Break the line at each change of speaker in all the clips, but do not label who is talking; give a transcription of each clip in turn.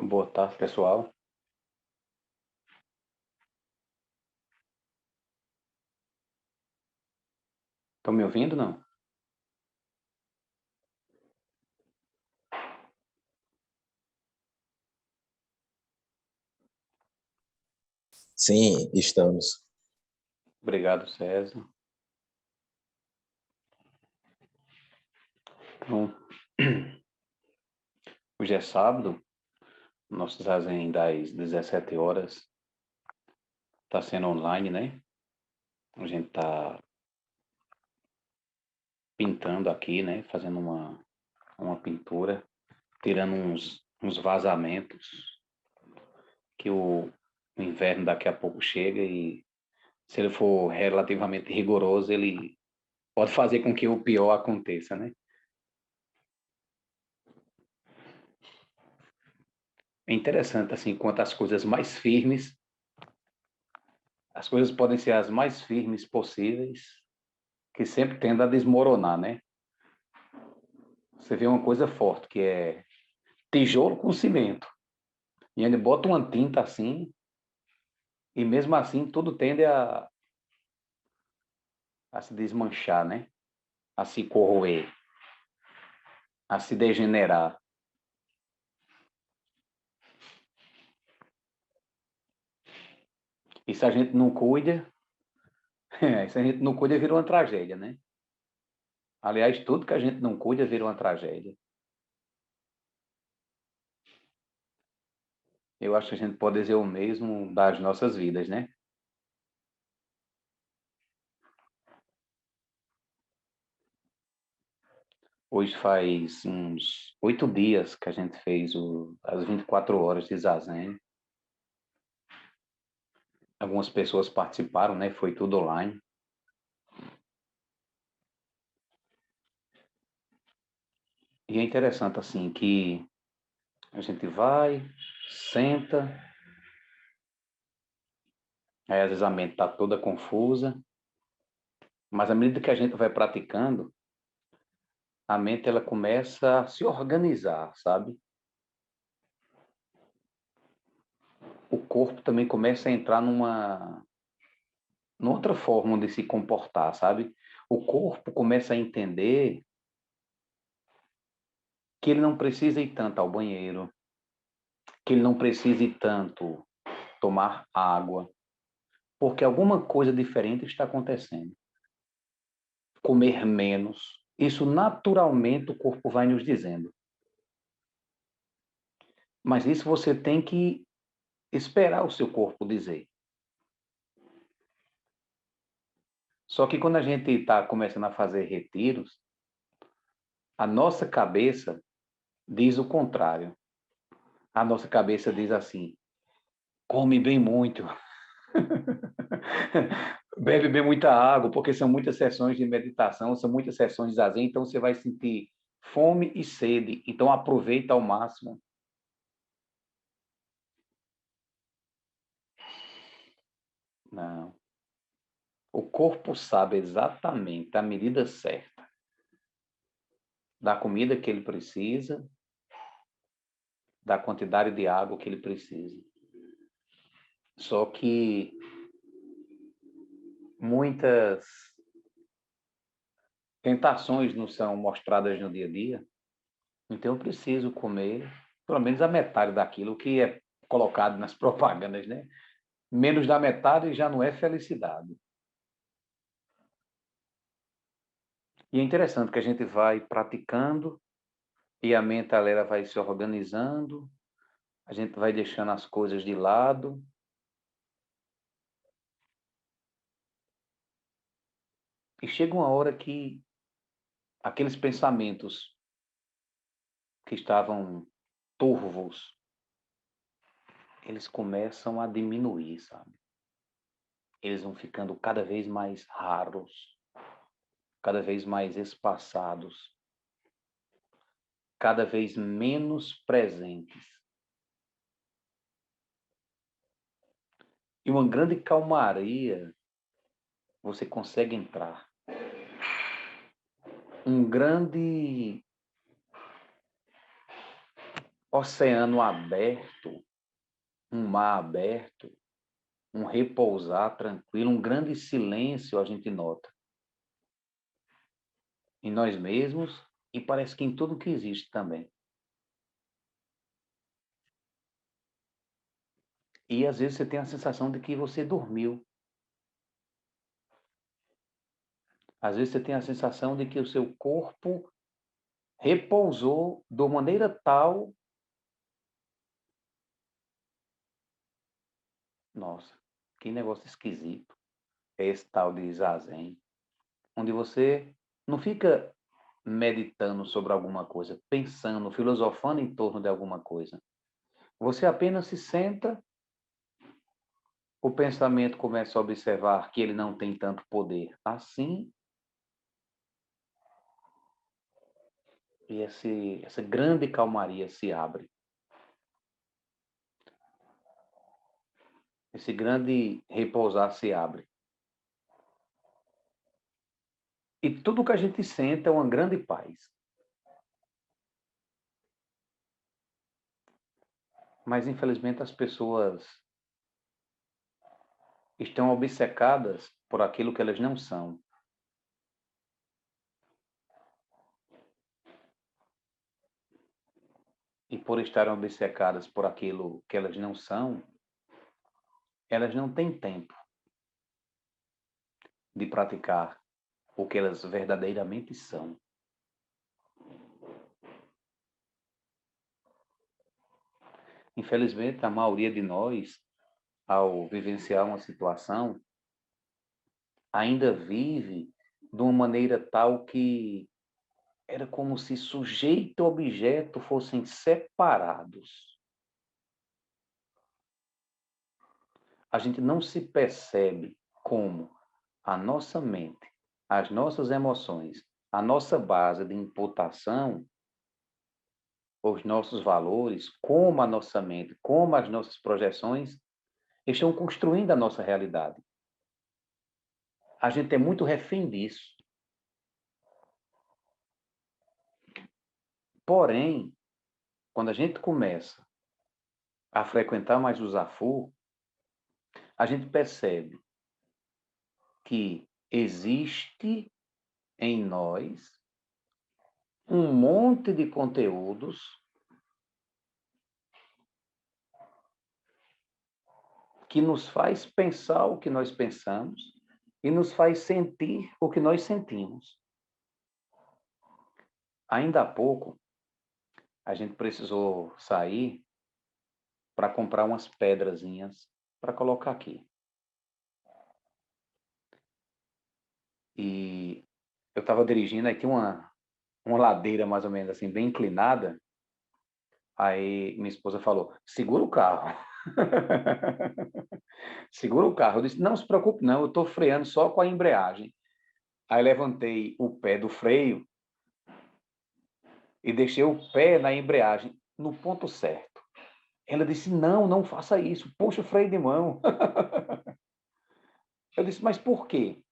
Boa tarde, pessoal. Estão me ouvindo, não?
Sim, estamos.
Obrigado, César. Então, hoje é sábado, nosso zazen das 17 horas está sendo online, né? A gente está pintando aqui, né? Fazendo uma pintura, tirando uns vazamentos, que o inverno daqui a pouco chega e se ele for relativamente rigoroso, ele pode fazer com que o pior aconteça, né? É interessante, assim, quanto as coisas mais firmes, as coisas podem ser as mais firmes possíveis, que sempre tende a desmoronar, né? Você vê uma coisa forte, que é tijolo com cimento. E ele bota uma tinta assim, e mesmo assim tudo tende a se desmanchar, né? A se corroer, a se degenerar. E se a gente não cuida, se a gente não cuida, vira uma tragédia, né? Aliás, tudo que a gente não cuida vira uma tragédia. Eu acho que a gente pode dizer o mesmo das nossas vidas, né? Hoje faz uns 8 dias que a gente fez as 24 horas de Zazen. Algumas pessoas participaram, né? Foi tudo online. E é interessante, assim, que a gente vai, senta, aí às vezes a mente está toda confusa, mas à medida que a gente vai praticando, a mente ela começa a se organizar, sabe? O corpo também começa a entrar numa outra forma de se comportar, sabe? O corpo começa a entender que ele não precisa ir tanto ao banheiro, que ele não precisa ir tanto tomar água, porque alguma coisa diferente está acontecendo. Comer menos, isso naturalmente o corpo vai nos dizendo. Mas isso você tem que esperar o seu corpo dizer. Só que quando a gente está começando a fazer retiros, a nossa cabeça diz o contrário. A nossa cabeça diz assim: come bem muito, bebe bem muita água, porque são muitas sessões de meditação, são muitas sessões de zazen, então você vai sentir fome e sede, então aproveita ao máximo. Não. O corpo sabe exatamente a medida certa da comida que ele precisa, da quantidade de água que ele precisa. Só que muitas tentações não são mostradas no dia a dia, então eu preciso comer pelo menos a metade daquilo que é colocado nas propagandas, né? Menos da metade já não é felicidade. E é interessante que a gente vai praticando e a mente ela vai se organizando, a gente vai deixando as coisas de lado. E chega uma hora que aqueles pensamentos que estavam turvos, eles começam a diminuir, sabe? Eles vão ficando cada vez mais raros, cada vez mais espaçados, cada vez menos presentes. E uma grande calmaria você consegue entrar. Um grande oceano aberto, um mar aberto, um repousar tranquilo, um grande silêncio a gente nota em nós mesmos e parece que em tudo que existe também. E às vezes você tem a sensação de que você dormiu. Às vezes você tem a sensação de que o seu corpo repousou de maneira tal. Nossa, que negócio esquisito. É esse tal de zazen, onde você não fica meditando sobre alguma coisa, pensando, filosofando em torno de alguma coisa. Você apenas se senta, o pensamento começa a observar que ele não tem tanto poder assim, e essa grande calmaria se abre. Esse grande repousar se abre. E tudo que a gente sente é uma grande paz. Mas, infelizmente, as pessoas estão obcecadas por aquilo que elas não são. E por estarem obcecadas por aquilo que elas não são, elas não têm tempo de praticar o que elas verdadeiramente são. Infelizmente, a maioria de nós, ao vivenciar uma situação, ainda vive de uma maneira tal que era como se sujeito e objeto fossem separados. A gente não se percebe como a nossa mente, as nossas emoções, a nossa base de imputação, os nossos valores, como a nossa mente, como as nossas projeções estão construindo a nossa realidade. A gente é muito refém disso. Porém, quando a gente começa a frequentar mais o Zafu, a gente percebe que existe em nós um monte de conteúdos que nos faz pensar o que nós pensamos e nos faz sentir o que nós sentimos. Ainda há pouco, a gente precisou sair para comprar umas pedrazinhas para colocar aqui. E eu estava dirigindo, aí tinha uma ladeira mais ou menos assim, bem inclinada. Aí minha esposa falou, segura o carro. Segura o carro. Eu disse, não se preocupe não, eu estou freando só com a embreagem. Aí levantei o pé do freio e deixei o pé na embreagem, no ponto certo. Ela disse, não, não faça isso, puxa o freio de mão. Eu disse, mas por quê?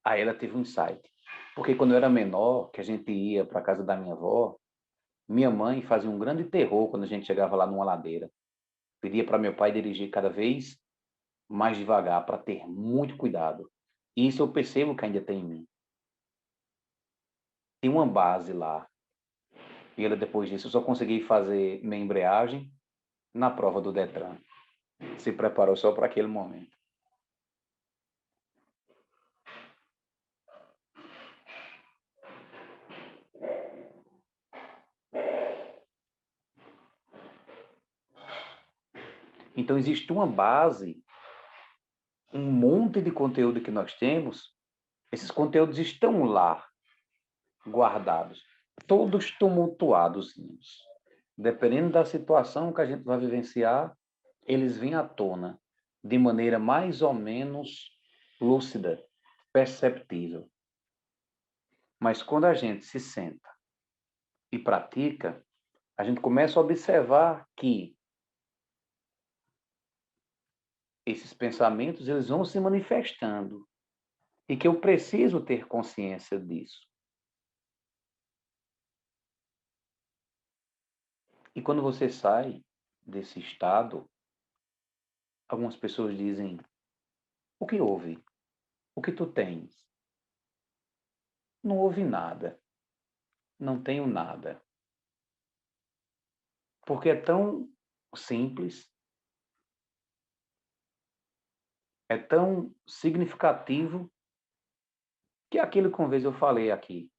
Aí ela teve um insight. Porque quando eu era menor, que a gente ia para a casa da minha avó, minha mãe fazia um grande terror quando a gente chegava lá numa ladeira. Pedia para meu pai dirigir cada vez mais devagar, para ter muito cuidado. E isso eu percebo que ainda tem em mim. Tem uma base lá. E ela, depois disso, eu só consegui fazer minha embreagem na prova do Detran. Se preparou só para aquele momento. Então, existe uma base, um monte de conteúdo que nós temos. Esses conteúdos estão lá, guardados, todos tumultuados. Dependendo da situação que a gente vai vivenciar, eles vêm à tona de maneira mais ou menos lúcida, perceptível. Mas quando a gente se senta e pratica, a gente começa a observar que esses pensamentos eles vão se manifestando e que eu preciso ter consciência disso. E quando você sai desse estado, algumas pessoas dizem: o que houve? O que tu tens? Não houve nada. Não tenho nada. Porque é tão simples, é tão significativo, que é aquilo que uma vez eu falei aqui.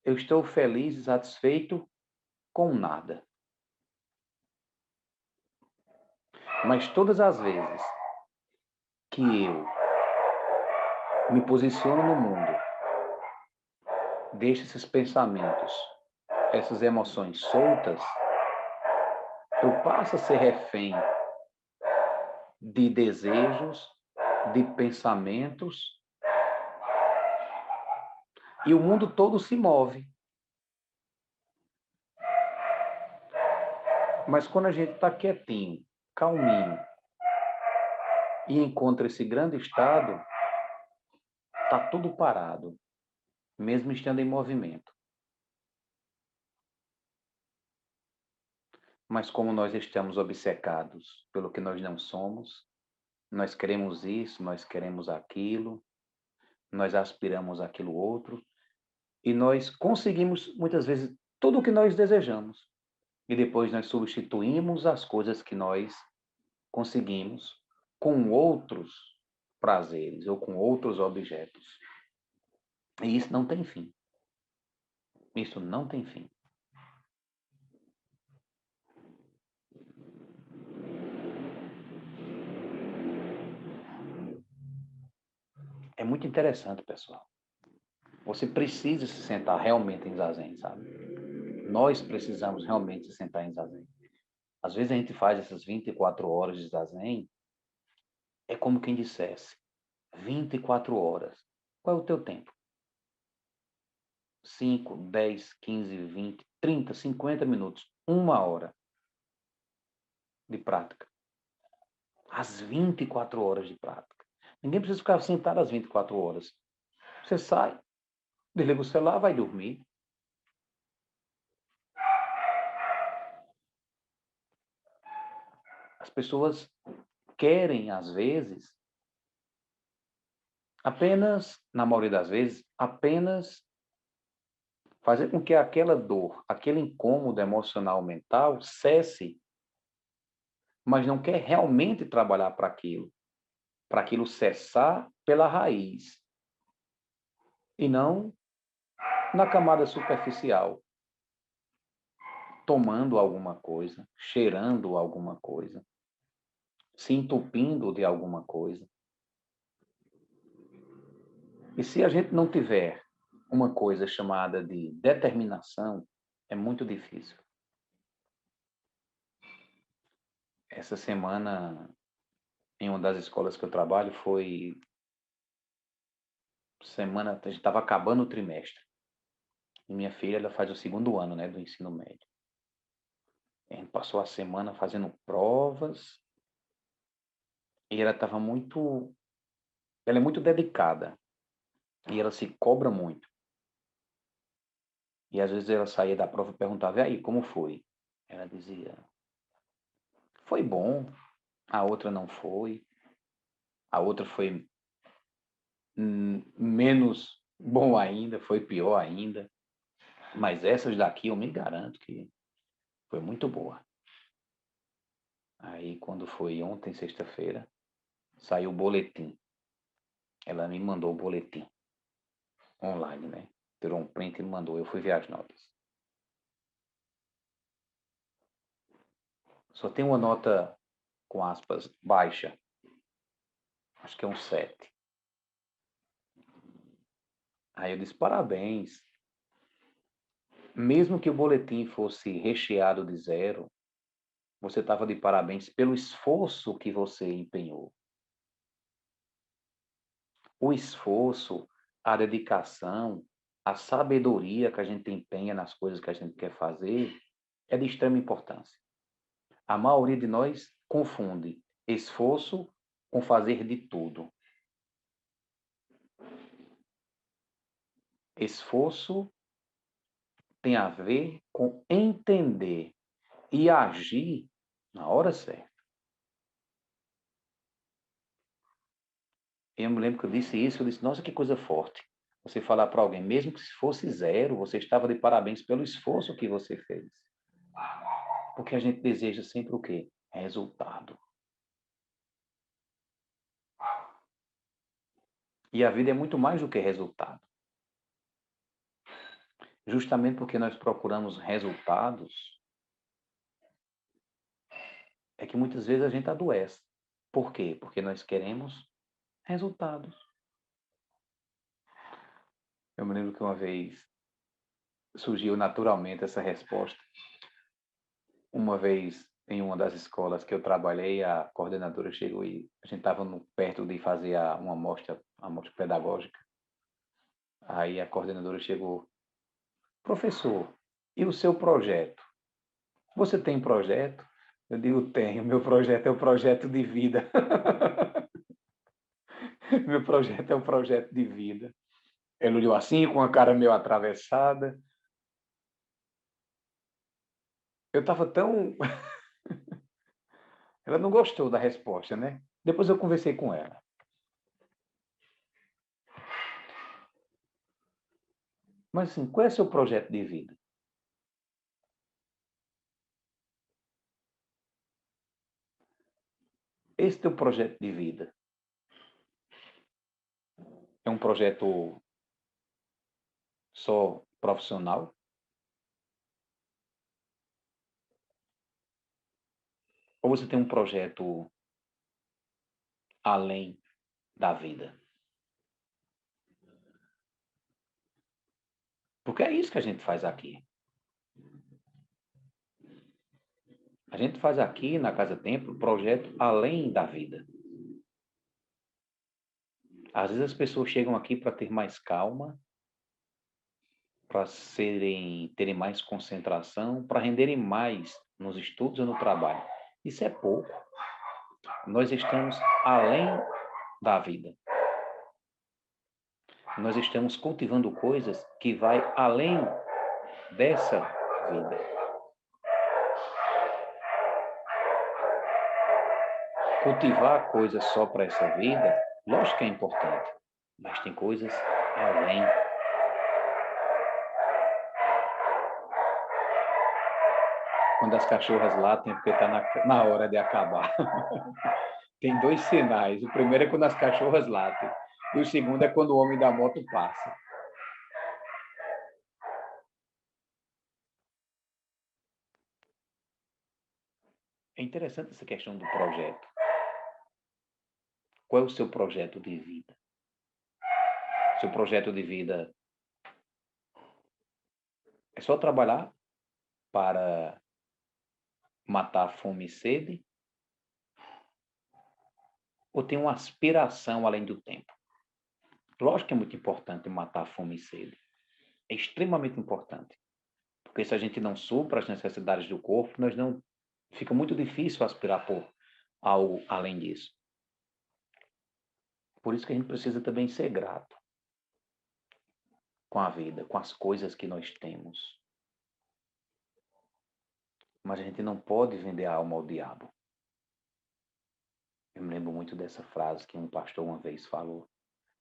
Eu estou feliz e satisfeito com nada. Mas todas as vezes que eu me posiciono no mundo, deixo esses pensamentos, essas emoções soltas, eu passo a ser refém de desejos, de pensamentos, e o mundo todo se move. Mas quando a gente está quietinho, calminho, e encontra esse grande estado, está tudo parado, mesmo estando em movimento. Mas como nós estamos obcecados pelo que nós não somos, nós queremos isso, nós queremos aquilo, nós aspiramos aquilo outro, e nós conseguimos, muitas vezes, tudo o que nós desejamos. E depois nós substituímos as coisas que nós conseguimos com outros prazeres ou com outros objetos. E isso não tem fim. Isso não tem fim. É muito interessante, pessoal. Você precisa se sentar realmente em zazen, sabe? Nós precisamos realmente se sentar em zazen. Às vezes a gente faz essas 24 horas de zazen, é como quem dissesse, 24 horas. Qual é o teu tempo? 5, 10, 15, 20, 30, 50 minutos, uma hora de prática. As 24 horas de prática. Ninguém precisa ficar sentado às 24 horas. Você sai, desliga o celular, vai dormir. As pessoas querem, às vezes, apenas, na maioria das vezes, apenas fazer com que aquela dor, aquele incômodo emocional mental cesse, mas não quer realmente trabalhar para aquilo cessar pela raiz, e não na camada superficial, tomando alguma coisa, cheirando alguma coisa, se entupindo de alguma coisa. E se a gente não tiver uma coisa chamada de determinação, é muito difícil. Essa semana, em uma das escolas que eu trabalho, foi semana, a gente estava acabando o trimestre. E minha filha, ela faz o segundo ano, né, do ensino médio. A gente passou a semana fazendo provas e ela estava muito, ela é muito dedicada e ela se cobra muito. E às vezes ela saía da prova e perguntava: "E aí, como foi?" Ela dizia: "Foi bom." A outra não foi. A outra foi menos bom ainda, foi pior ainda. Mas essas daqui eu me garanto que foi muito boa. Aí quando foi ontem, sexta-feira, saiu o boletim. Ela me mandou o boletim online, né? Tirou um print e me mandou. Eu fui ver as notas. Só tem uma nota, com aspas, baixa. Acho que é um 7. Aí eu disse: parabéns. Mesmo que o boletim fosse recheado de zero, você estava de parabéns pelo esforço que você empenhou. O esforço, a dedicação, a sabedoria que a gente empenha nas coisas que a gente quer fazer é de extrema importância. A maioria de nós confunde esforço com fazer de tudo. Esforço tem a ver com entender e agir na hora certa. Eu me lembro que eu disse isso, eu disse, nossa, que coisa forte. Você falar para alguém, mesmo que fosse zero, você estava de parabéns pelo esforço que você fez. Porque a gente deseja sempre o quê? Resultado. E a vida é muito mais do que resultado. Justamente porque nós procuramos resultados, é que muitas vezes a gente adoece. Por quê? Porque nós queremos resultados. Eu me lembro que uma vez surgiu naturalmente essa resposta. Uma vez, em uma das escolas que eu trabalhei, a coordenadora chegou e a gente estava perto de fazer uma amostra pedagógica. Aí a coordenadora chegou, professor, e o seu projeto? Você tem projeto? Eu digo, tenho. Meu projeto é o projeto de vida. Meu projeto é um projeto de vida. Ele olhou assim, com a cara meio atravessada. Eu estava tão... Ela não gostou da resposta, né? Depois eu conversei com ela. Mas assim, qual é o seu projeto de vida? Esse teu projeto de vida é um projeto só profissional? Ou você tem um projeto além da vida? Porque é isso que a gente faz aqui. A gente faz aqui na Casa Templo um projeto além da vida. Às vezes as pessoas chegam aqui para ter mais calma, para terem mais concentração, para renderem mais nos estudos ou no trabalho. Isso é pouco. Nós estamos além da vida. Nós estamos cultivando coisas que vai além dessa vida. Cultivar coisas só para essa vida, lógico que é importante, mas tem coisas além. Quando as cachorras latem, é porque está na hora de acabar. Tem dois sinais. O primeiro é quando as cachorras latem. E o segundo é quando o homem da moto passa. É interessante essa questão do projeto. Qual é o seu projeto de vida? Seu projeto de vida é só trabalhar para matar fome e sede? Ou tem uma aspiração além do tempo? Lógico que é muito importante matar fome e sede. É extremamente importante. Porque se a gente não supra as necessidades do corpo, fica muito difícil aspirar por algo além disso. Por isso que a gente precisa também ser grato com a vida, com as coisas que nós temos. Mas a gente não pode vender a alma ao diabo. Eu me lembro muito dessa frase que um pastor uma vez falou.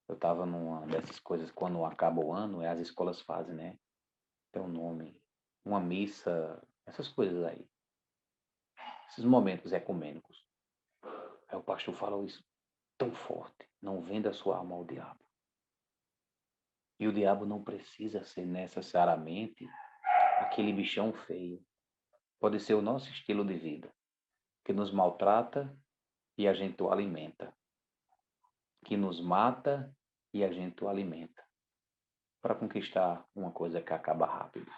Eu estava numa dessas coisas, quando acaba o ano, as escolas fazem, né? Tem um nome, uma missa, essas coisas aí. Esses momentos ecumênicos. Aí o pastor falou isso tão forte. Não venda a sua alma ao diabo. E o diabo não precisa ser necessariamente aquele bichão feio. Pode ser o nosso estilo de vida, que nos maltrata e a gente o alimenta, que nos mata e a gente o alimenta, para conquistar uma coisa que acaba rápido.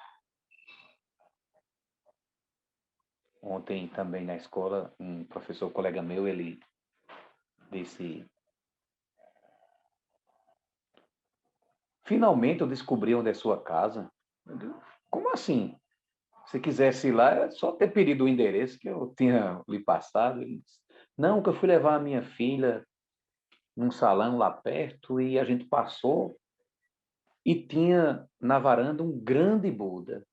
Ontem também na escola, um professor colega meu, ele disse: finalmente eu descobri onde é sua casa. Eu digo, como assim? Se quisesse ir lá, era só ter pedido o endereço que eu tinha lhe passado. Ele disse, não, que eu fui levar a minha filha num salão lá perto e a gente passou e tinha na varanda um grande Buda.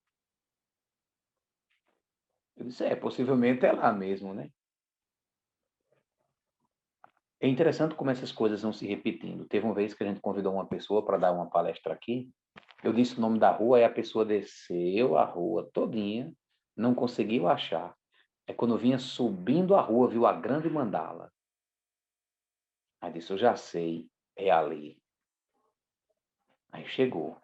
Eu disse, possivelmente é lá mesmo, né? É interessante como essas coisas vão se repetindo. Teve uma vez que a gente convidou uma pessoa para dar uma palestra aqui. Eu disse o nome da rua e a pessoa desceu a rua todinha, não conseguiu achar. É quando vinha subindo a rua, viu a grande mandala. Aí disse, eu já sei, é ali. Aí chegou.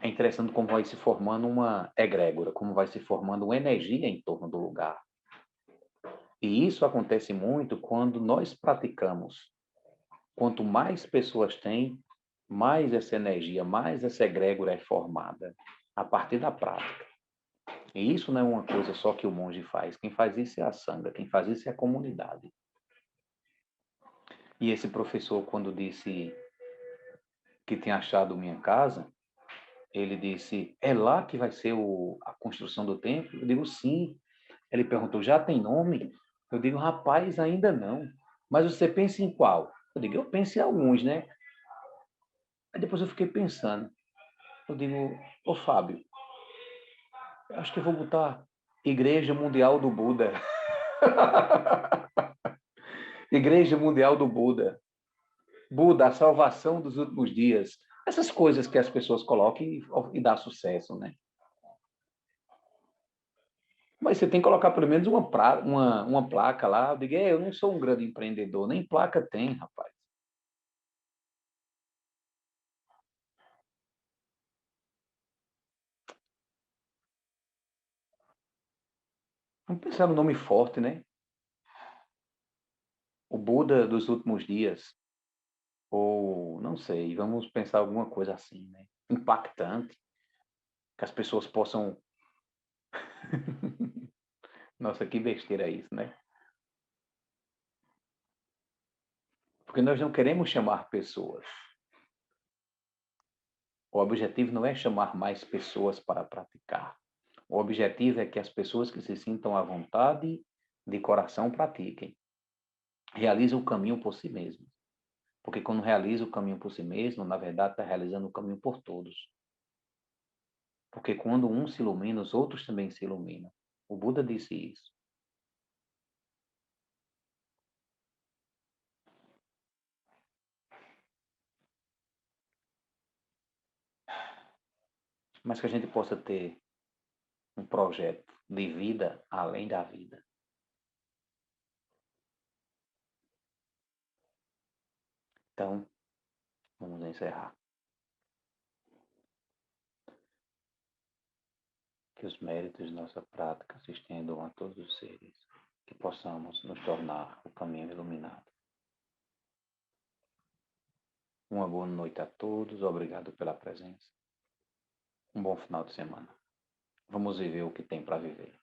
É interessante como vai se formando uma egrégora, como vai se formando uma energia em torno do lugar. E isso acontece muito quando nós praticamos. Quanto mais pessoas têm, mais essa energia, mais essa egrégora é formada a partir da prática. E isso não é uma coisa só que o monge faz. Quem faz isso é a sanga, quem faz isso é a comunidade. E esse professor, quando disse que tinha achado minha casa, ele disse, é lá que vai ser a construção do templo? Eu digo, sim. Ele perguntou, já tem nome? Eu digo, rapaz, ainda não. Mas você pensa em qual? Eu digo, eu penso em alguns, né? Aí depois eu fiquei pensando. Eu digo, ô Fábio, eu acho que eu vou botar Igreja Mundial do Buda. Igreja Mundial do Buda. Buda, a salvação dos últimos dias. Essas coisas que as pessoas colocam e dá sucesso, né? Mas você tem que colocar pelo menos uma placa lá. Eu digo, eu não sou um grande empreendedor, nem placa tem, rapaz. Vamos pensar no nome forte, né? O Buda dos últimos dias. Ou, não sei, vamos pensar alguma coisa assim, né? Impactante, que as pessoas possam. Nossa, que besteira é isso, né? Porque nós não queremos chamar pessoas. O objetivo não é chamar mais pessoas para praticar. O objetivo é que as pessoas que se sintam à vontade de coração pratiquem. Realizem o caminho por si mesmo. Porque quando realiza o caminho por si mesmo, na verdade está realizando o caminho por todos. Porque quando um se ilumina, os outros também se iluminam. O Buda disse isso. Mas que a gente possa ter um projeto de vida além da vida. Então, vamos encerrar. Que os méritos de nossa prática se estendam a todos os seres, que possamos nos tornar o caminho iluminado. Uma boa noite a todos, obrigado pela presença. Um bom final de semana. Vamos viver o que tem para viver.